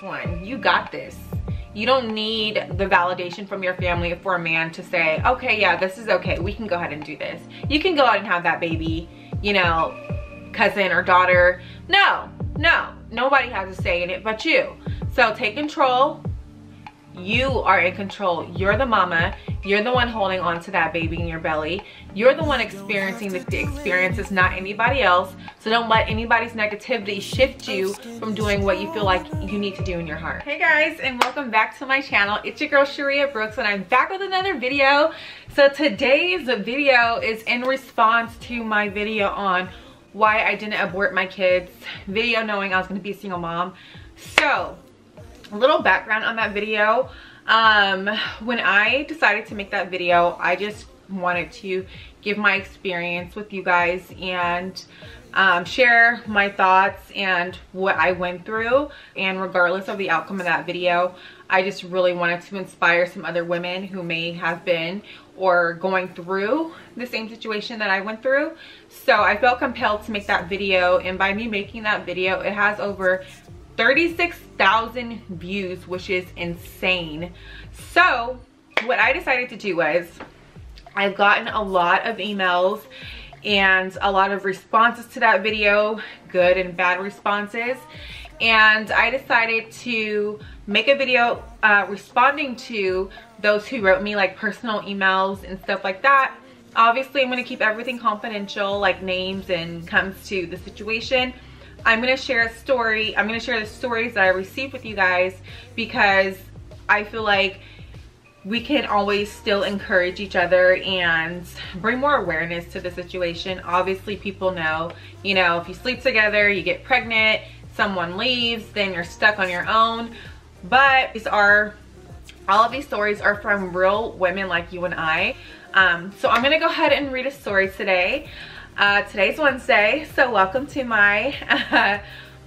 one. You got this. You don't need the validation from your family for a man to say, okay, yeah, this is okay. We can go ahead and do this. You can go out and have that baby, you know, cousin or daughter. No, nobody has a say in it but you. So take control. You are in control. You're the mama. You're the one holding on to that baby in your belly. You're the one experiencing the experiences, not anybody else. So don't let anybody's negativity shift you from doing what you feel like you need to do in your heart. Hey guys, and welcome back to my channel. It's your girl Sharia Brooks, and I'm back with another video. So today's video is in response to my video on why I didn't abort my kids video, knowing I was going to be a single mom. So a little background on that video. When I decided to make that video, I just wanted to give my experience with you guys and share my thoughts and what I went through. And regardless of the outcome of that video, I just really wanted to inspire some other women who may have been or going through the same situation that I went through. So I felt compelled to make that video, and by me making that video, it has over 36,000 views, which is insane. So what I decided to do was, I've gotten a lot of emails and a lot of responses to that video, good and bad responses, and I decided to make a video responding to those who wrote me like personal emails and stuff like that. Obviously I'm going to keep everything confidential, like names and comes to the situation. I'm going to share a story. I'm going to share the stories that I received with you guys, because I feel like we can always still encourage each other and bring more awareness to the situation. Obviously people know, you know, if you sleep together, you get pregnant, someone leaves, then you're stuck on your own. But all of these stories are from real women like you and I. So I'm going to go ahead and read a story today. Today's Wednesday, so welcome to my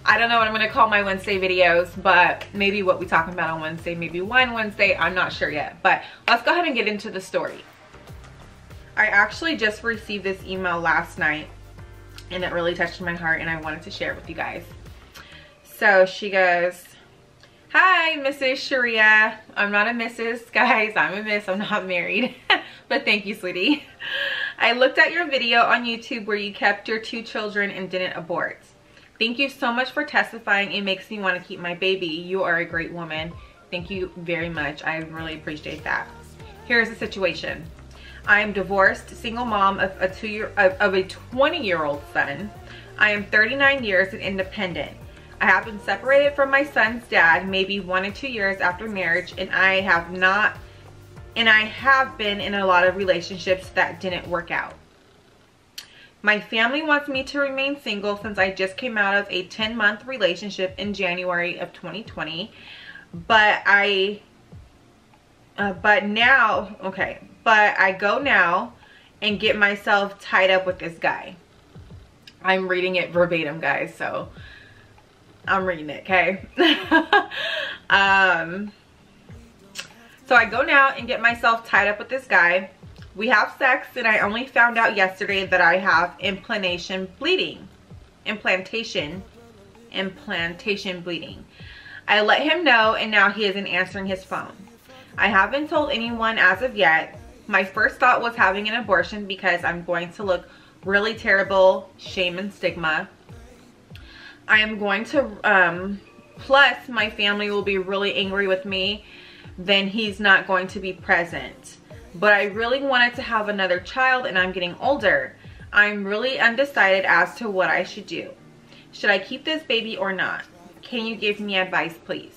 I don't know what I'm gonna call my Wednesday videos, but maybe what we talking about on Wednesday, maybe Wine Wednesday, I'm not sure yet. But let's go ahead and get into the story. I actually just received this email last night, and it really touched my heart, and I wanted to share it with you guys. So she goes, "Hi, Mrs. Sharia." I'm not a Mrs., guys. I'm a Miss. I'm not married. But thank you, sweetie. "I looked at your video on YouTube where you kept your 2 children and didn't abort. Thank you so much for testifying. It makes me want to keep my baby. You are a great woman. Thank you very much. I really appreciate that. Here's the situation. I am divorced, single mom of a 20-year-old son. I am 39 years and independent. I have been separated from my son's dad maybe 1 to 2 years after marriage, and I have been in a lot of relationships that didn't work out. My family wants me to remain single since I just came out of a 10-month relationship in January of 2020. But I go now and get myself tied up with this guy." I'm reading it verbatim, guys, so I'm reading it, okay? "So I go now and get myself tied up with this guy. We have sex, and I only found out yesterday that I have implantation bleeding. I let him know, and now he isn't answering his phone. I haven't told anyone as of yet. My first thought was having an abortion because I'm going to look really terrible, shame and stigma. I am going to, plus my family will be really angry with me. Then he's not going to be present. But I really wanted to have another child, and I'm getting older. I'm really undecided as to what I should do. Should I keep this baby or not? Can you give me advice, please?"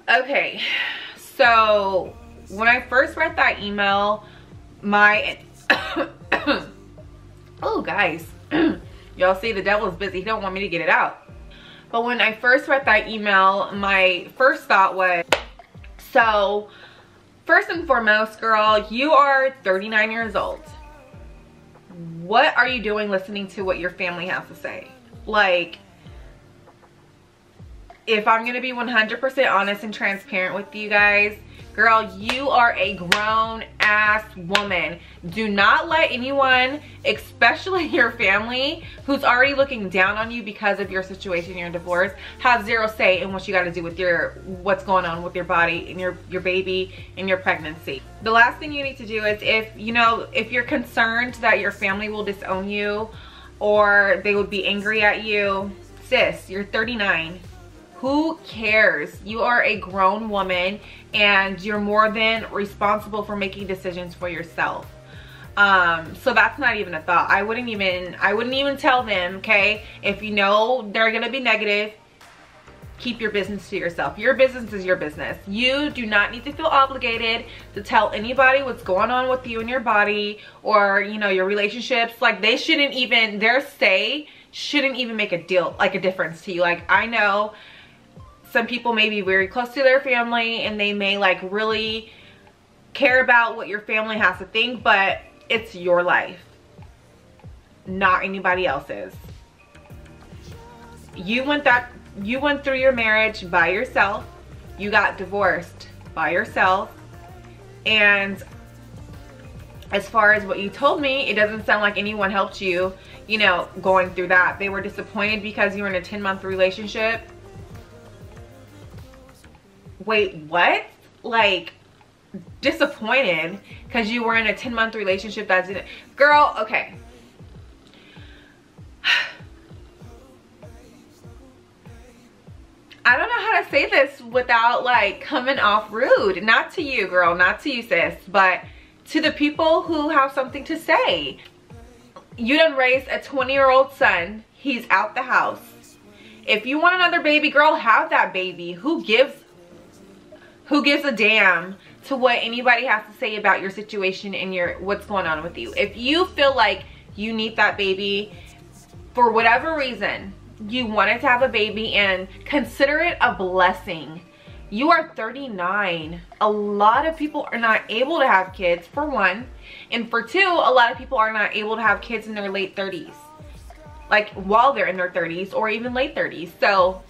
Okay, so when I first read that email, oh guys, y'all see the devil is busy. He don't want me to get it out. But when I first read that email, my first thought was, so first and foremost, girl, you are 39 years old. What are you doing listening to what your family has to say? Like, if I'm going to be 100% honest and transparent with you guys, Girl, you are a grown ass woman. Do not let anyone, especially your family, who's already looking down on you because of your situation, your divorce, have zero say in what you got to do with what's going on with your body and your baby and your pregnancy. The last thing you need to do is, if you're concerned that your family will disown you or they would be angry at you, sis, you're 39. Who cares? You are a grown woman and you're more than responsible for making decisions for yourself. So that's not even a thought. I wouldn't even tell them, okay? If you know they're gonna be negative, keep your business to yourself. Your business is your business. You do not need to feel obligated to tell anybody what's going on with you and your body or, your relationships. Like, they shouldn't even, their say shouldn't even make a difference to you. Like, I know some people may be very close to their family and they may really care about what your family has to think, but it's your life, not anybody else's. You went through your marriage by yourself. You got divorced by yourself. And as far as what you told me, it doesn't sound like anyone helped you, going through that. They were disappointed because you were in a 10-month relationship. Wait, what? Like, disappointed because you were in a 10-month relationship that didn't... Girl, okay. I don't know how to say this without coming off rude. Not to you, girl, not to you, sis, but to the people who have something to say. You done raised a 20-year-old son. He's out the house. If you want another baby, girl, have that baby. Who gives a damn to what anybody has to say about your situation and what's going on with you? If you feel like you need that baby for whatever reason, you wanted to have a baby, and consider it a blessing. You are 39. A lot of people are not able to have kids, for one, and for two, a lot of people are not able to have kids in their late 30s, like while they're in their 30s or even late 30s. So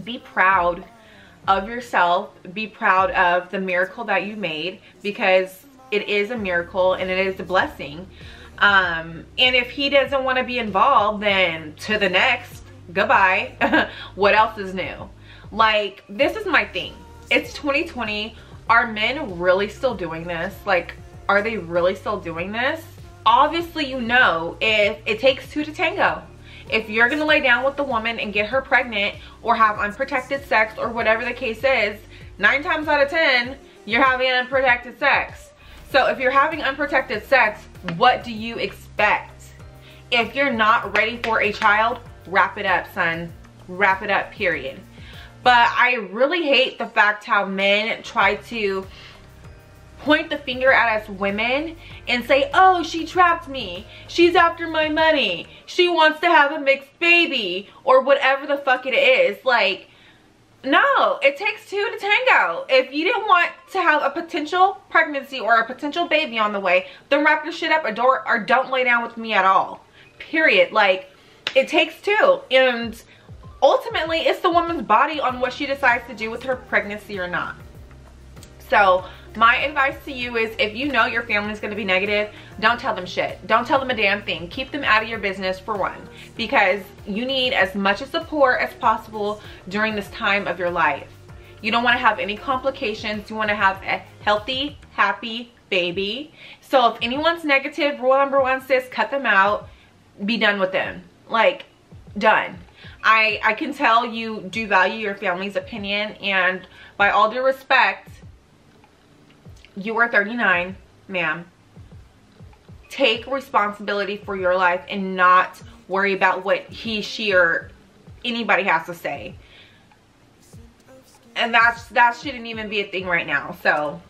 be proud of yourself. Be proud of the miracle that you made, because it is a miracle and it is a blessing. And if he doesn't want to be involved, then to the next, goodbye. What else is new? Like, this is my thing. It's 2020. Are men really still doing this? Like, are they really still doing this? Obviously, if it takes two to tango. If you're gonna lay down with the woman and get her pregnant or have unprotected sex or whatever the case is, 9 times out of 10, you're having unprotected sex. So if you're having unprotected sex, what do you expect? If you're not ready for a child, wrap it up, son. Wrap it up, period. But I really hate the fact how men try to point the finger at us women and say, oh, she trapped me, she's after my money, she wants to have a mixed baby, or whatever the fuck it is. Like, no, it takes two to tango. If you didn't want to have a potential pregnancy or a potential baby on the way, then wrap your shit up or don't lay down with me at all, period. Like, it takes two, and ultimately it's the woman's body on what she decides to do with her pregnancy or not. So my advice to you is, if you know your family's going to be negative, don't tell them shit. Don't tell them a damn thing. Keep them out of your business, for one, because you need as much support as possible during this time of your life. You don't want to have any complications. You want to have a healthy, happy baby. So if anyone's negative, rule number one, sis, cut them out. Be done with them. Like, done. I can tell you do value your family's opinion, and by all due respect, you are 39, ma'am. Take responsibility for your life and not worry about what he, she, or anybody has to say. And that shouldn't even be a thing right now. So,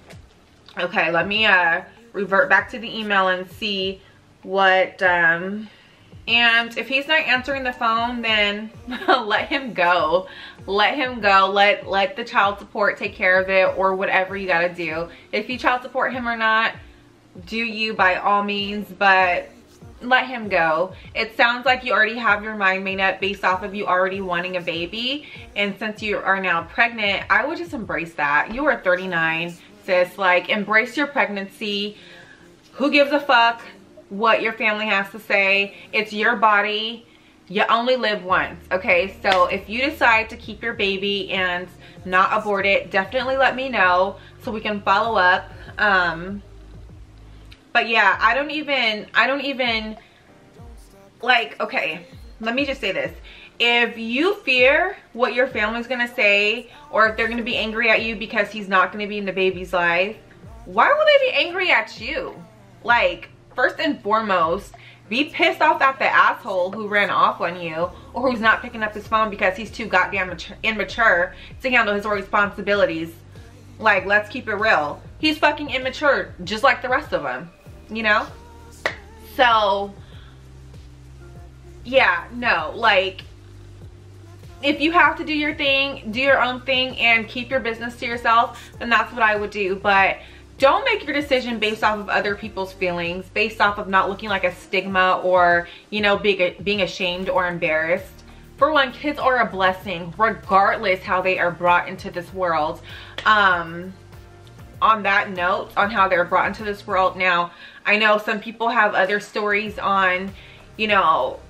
okay, let me revert back to the email and see what, and if he's not answering the phone, then let him go. Let him go. Let the child support take care of it, or whatever you gotta do. If you child support him or not, do you by all means, but let him go. It sounds like you already have your mind made up based off of you already wanting a baby, and since you are now pregnant, I would just embrace that. You are 39. sis. Like, embrace your pregnancy. Who gives a fuck what your family has to say? It's your body. You only live once, okay? So if you decide to keep your baby and not abort it, definitely let me know so we can follow up. But yeah, I don't even like, okay, let me just say this. If you fear what your family's gonna say, or if they're gonna be angry at you because he's not gonna be in the baby's life, why would they be angry at you? Like, first and foremost, be pissed off at the asshole who ran off on you, or who's not picking up his phone because he's too goddamn immature to handle his responsibilities. Like, let's keep it real. He's fucking immature, just like the rest of them, you know? So, yeah, no, like, if you have to do your thing, do your own thing and keep your business to yourself, then that's what I would do. But don't make your decision based off of other people's feelings, based off of not looking like a stigma, or, you know, being ashamed or embarrassed. For one, kids are a blessing regardless how they are brought into this world. On that note, on how they're brought into this world, now I know some people have other stories on, you know,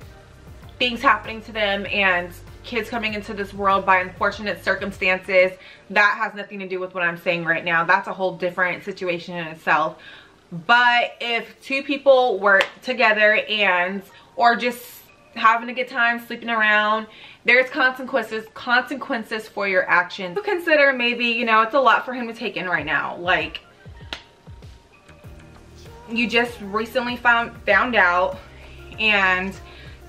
things happening to them and kids coming into this world by unfortunate circumstances. That has nothing to do with what I'm saying right now. That's a whole different situation in itself. But if two people work together and, or just having a good time, sleeping around, there's consequences for your actions. Consider maybe, you know, it's a lot for him to take in right now. Like, you just recently found out, and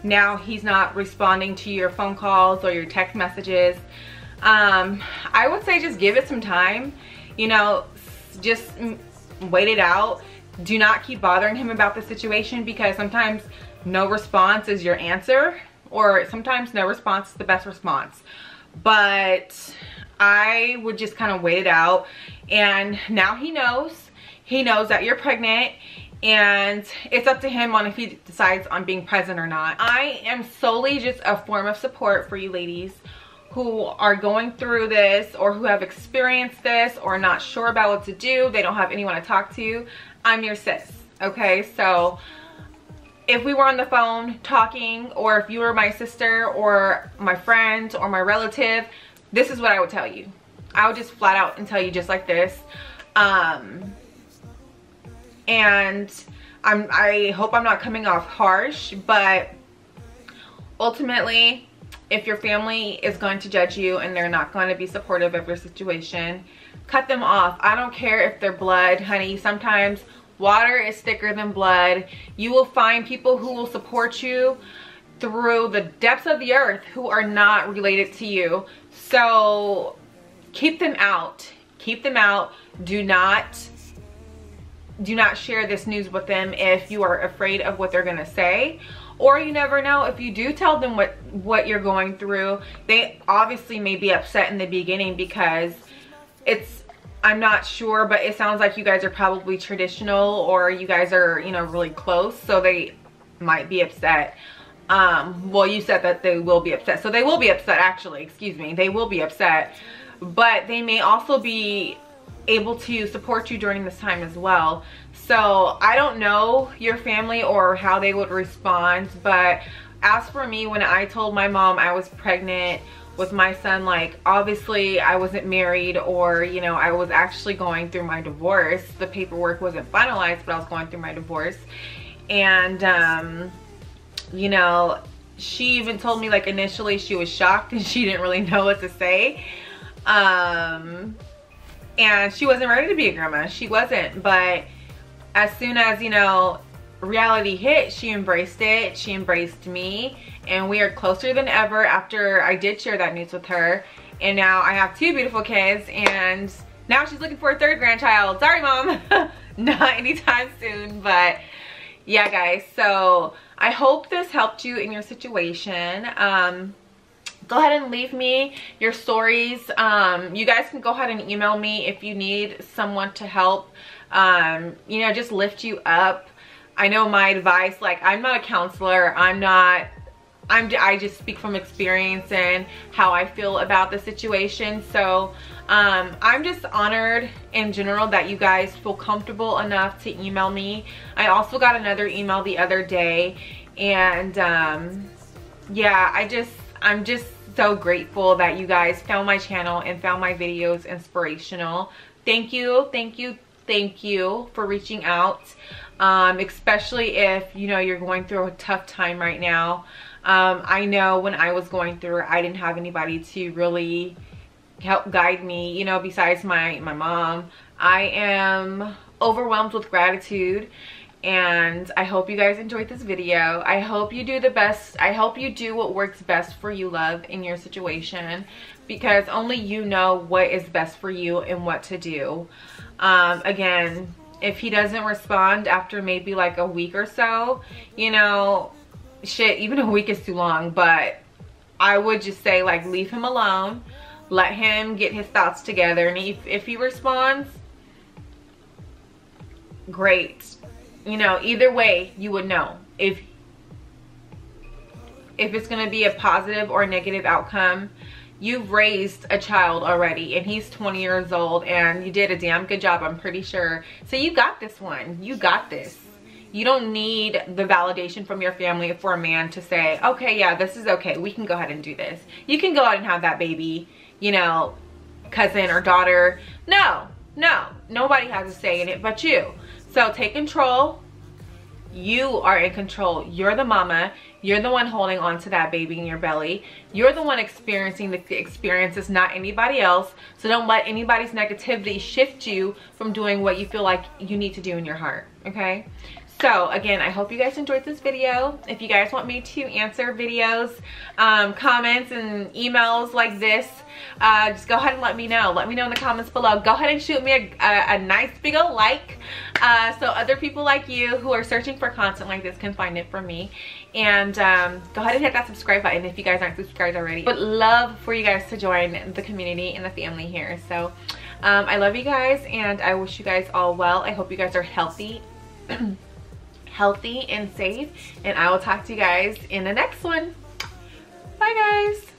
now he's not responding to your phone calls or your text messages. I would say just give it some time, you know, just wait it out. Do not keep bothering him about the situation, because sometimes no response is your answer, or sometimes no response is the best response. But I would just kind of wait it out. And now he knows that you're pregnant, and it's up to him on if he decides on being present or not. I am solely just a form of support for you ladies who are going through this, or who have experienced this, or not sure about what to do. They don't have anyone to talk to. I'm your sis, okay? So if we were on the phone talking, or if you were my sister or my friend or my relative, this is what I would tell you. I would just flat out and tell you just like this. And I hope I'm not coming off harsh, but ultimately, if your family is going to judge you and they're not going to be supportive of your situation, cut them off. I don't care if they're blood, honey. Sometimes water is thicker than blood. You will find people who will support you through the depths of the earth who are not related to you. So keep them out. Keep them out. Do not share this news with them if you are afraid of what they're gonna say. Or you never know, if you do tell them what you're going through, they obviously may be upset in the beginning, because I'm not sure, but it sounds like you guys are probably traditional, or you guys are, you know, really close, so they might be upset. Well, you said that they will be upset, so they will be upset, actually, excuse me, they will be upset, but they may also be able to support you during this time as well. So I don't know your family or how they would respond, but as for me, when I told my mom I was pregnant with my son, like, obviously I wasn't married, or, you know, I was actually going through my divorce. The paperwork wasn't finalized, but I was going through my divorce. And you know, she even told me, like, initially she was shocked and she didn't really know what to say. And she wasn't ready to be a grandma. She wasn't. But as soon as, you know, reality hit, she embraced it. She embraced me. And we are closer than ever after I did share that news with her. And now I have 2 beautiful kids. And now she's looking for a 3rd grandchild. Sorry, Mom. Not anytime soon. But yeah, guys. So I hope this helped you in your situation. Go ahead and leave me your stories. You guys can go ahead and email me if you need someone to help, you know, just lift you up. I know my advice, like, I'm not a counselor. I'm not I just speak from experience and how I feel about the situation. So I'm just honored in general that you guys feel comfortable enough to email me. I also got another email the other day, and yeah, I'm just so grateful that you guys found my channel and found my videos inspirational. Thank you for reaching out, especially if you know you're going through a tough time right now. I know when I was going through it, I didn't have anybody to really help guide me, you know, besides my mom. I am overwhelmed with gratitude, and I hope you guys enjoyed this video. I hope you do the best. I hope you do what works best for you, love, in your situation, because only you know what is best for you and what to do. Again, if he doesn't respond after maybe like a week or so, you know, shit, even a week is too long, but I would just say, like, leave him alone, let him get his thoughts together, and if he responds, great. You know, either way, you would know if it's going to be a positive or negative outcome. You've raised a child already, and he's 20 years old, and you did a damn good job, I'm pretty sure. So you got this one. You got this. You don't need the validation from your family for a man to say, okay, yeah, this is okay, we can go ahead and do this. You can go out and have that baby, you know, cousin or daughter. No, nobody has a say in it but you. So take control. You are in control. You're the mama. You're the one holding on to that baby in your belly. You're the one experiencing the experiences, not anybody else. So don't let anybody's negativity shift you from doing what you feel like you need to do in your heart, okay? So again, I hope you guys enjoyed this video. If you guys want me to answer videos, comments, and emails like this, just go ahead and let me know. Let me know in the comments below. Go ahead and shoot me a nice big ol' like, so other people like you who are searching for content like this can find it from me. And go ahead and hit that subscribe button if you guys aren't subscribed already. But love for you guys to join the community and the family here. So I love you guys, and I wish you guys all well. I hope you guys are healthy and safe, and I will talk to you guys in the next one. Bye guys.